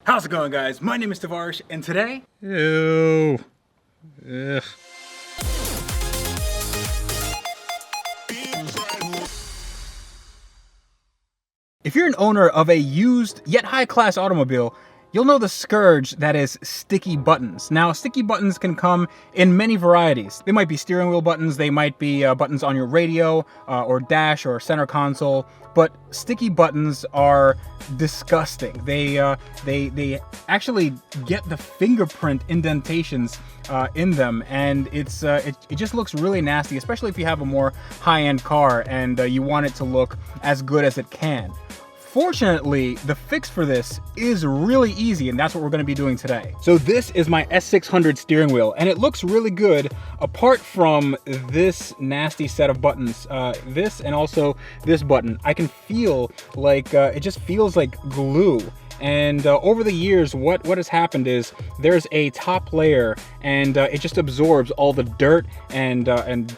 How's it going, guys? My name is Tavarish, and today... Ew. Ugh. If you're an owner of a used yet high-class automobile, you'll know the scourge that is sticky buttons. Now, sticky buttons can come in many varieties. They might be steering wheel buttons, they might be buttons on your radio, or dash, or center console, but sticky buttons are disgusting. They actually get the fingerprint indentations in them, and it just looks really nasty, especially if you have a more high-end car and you want it to look as good as it can. Fortunately, the fix for this is really easy, and that's what we're going to be doing today. So this is my S600 steering wheel, and it looks really good apart from this nasty set of buttons. This and also this button. I can feel like, it just feels like glue. And over the years, what has happened is there's a top layer, and it just absorbs all the dirt and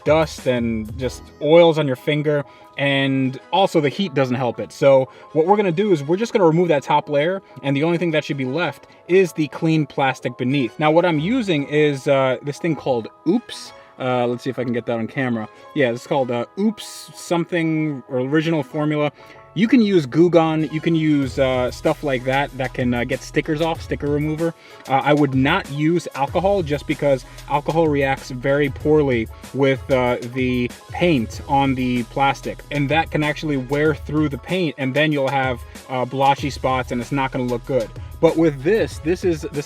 dust and just oils on your finger, and also the heat doesn't help it. So what we're gonna do is we're just gonna remove that top layer, and the only thing that should be left is the clean plastic beneath. Now what I'm using is this thing called Oops. Let's see if I can get that on camera. Yeah, it's called Oops something, or original formula. You can use Goo Gone, you can use stuff like that can get stickers off, sticker remover. I would not use alcohol just because alcohol reacts very poorly with the paint on the plastic, and that can actually wear through the paint, and then you'll have blotchy spots and it's not going to look good. But with this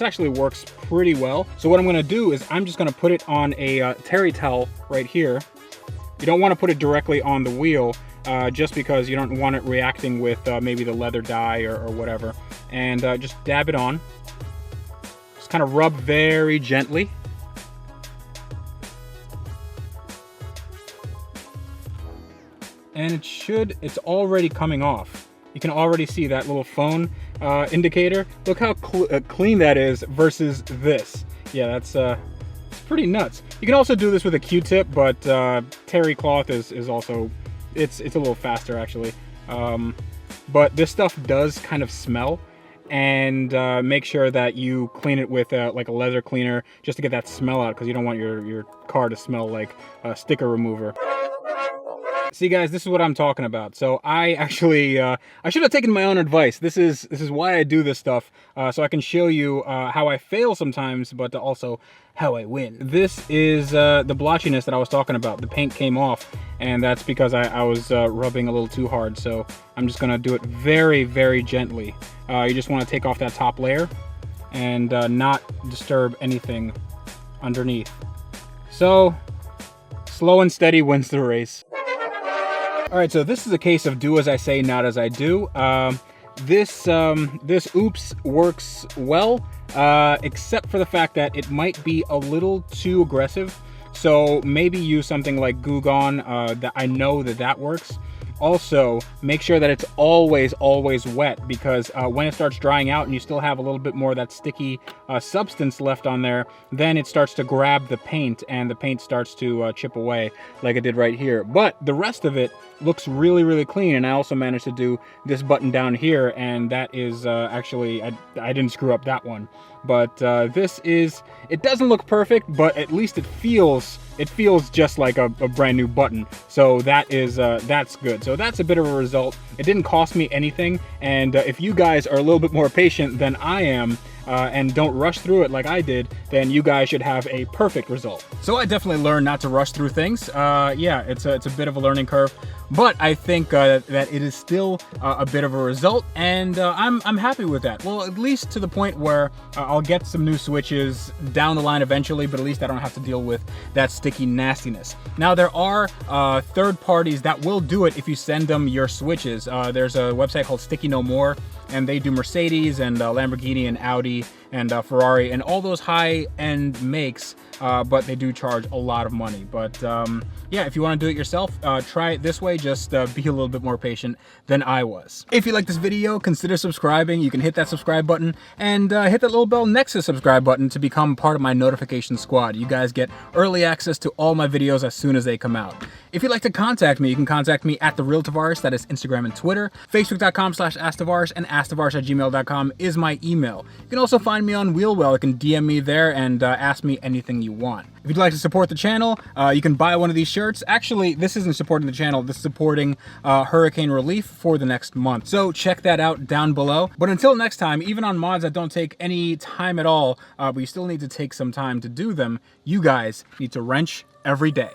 actually works pretty well. So what I'm going to do is I'm just going to put it on a terry towel right here. You don't want to put it directly on the wheel, just because you don't want it reacting with maybe the leather dye or whatever. And just dab it on. Just kind of rub very gently. And it's already coming off. You can already see that little phone indicator. Look how clean that is versus this. Yeah, that's it's pretty nuts. You can also do this with a Q-tip, but terry cloth is also, it's a little faster actually. But this stuff does kind of smell, and make sure that you clean it with like a leather cleaner just to get that smell out, because you don't want your car to smell like a sticker remover. See guys, this is what I'm talking about. So I actually, I should have taken my own advice. This is why I do this stuff, so I can show you how I fail sometimes, but also how I win. This is the blotchiness that I was talking about. The paint came off, and that's because I was rubbing a little too hard. So I'm just gonna do it very, very gently. You just wanna take off that top layer and not disturb anything underneath. So slow and steady wins the race. All right, so this is a case of do as I say, not as I do. This Oops works well, except for the fact that it might be a little too aggressive. So maybe use something like Goo Gone. That I know that works. Also, make sure that it's always wet, because when it starts drying out and you still have a little bit more of that sticky substance left on there, then it starts to grab the paint, and the paint starts to chip away like it did right here. But the rest of it looks really, really clean, and I also managed to do this button down here, and that is actually, I didn't screw up that one. But it doesn't look perfect, but at least it feels just like a brand new button. So that's good. So that's a bit of a result. It didn't cost me anything, and if you guys are a little bit more patient than I am, and don't rush through it like I did, then you guys should have a perfect result. So I definitely learned not to rush through things. Yeah, it's a bit of a learning curve, but I think that it is still a bit of a result, and I'm happy with that. Well, at least to the point where I'll get some new switches down the line eventually, but at least I don't have to deal with that sticky nastiness. Now, there are third parties that will do it if you send them your switches. There's a website called Sticky No More, and they do Mercedes and Lamborghini and Audi and Ferrari and all those high-end makes, but they do charge a lot of money. But yeah, if you want to do it yourself, try it this way. Just be a little bit more patient than I was. If you like this video, consider subscribing. You can hit that subscribe button and hit that little bell next to the subscribe button to become part of my notification squad. You guys get early access to all my videos as soon as they come out. If you'd like to contact me, you can contact me at @TheRealTavarish. That is Instagram and Twitter. Facebook.com/AskTavarish and AskTavarish@gmail.com is my email. You can also find me on Wheelwell. You can DM me there and ask me anything you want. If you'd like to support the channel, you can buy one of these shirts. Actually, this isn't supporting the channel. This is supporting hurricane relief for the next month. So check that out down below. But until next time, even on mods that don't take any time at all, but you still need to take some time to do them, you guys need to wrench every day.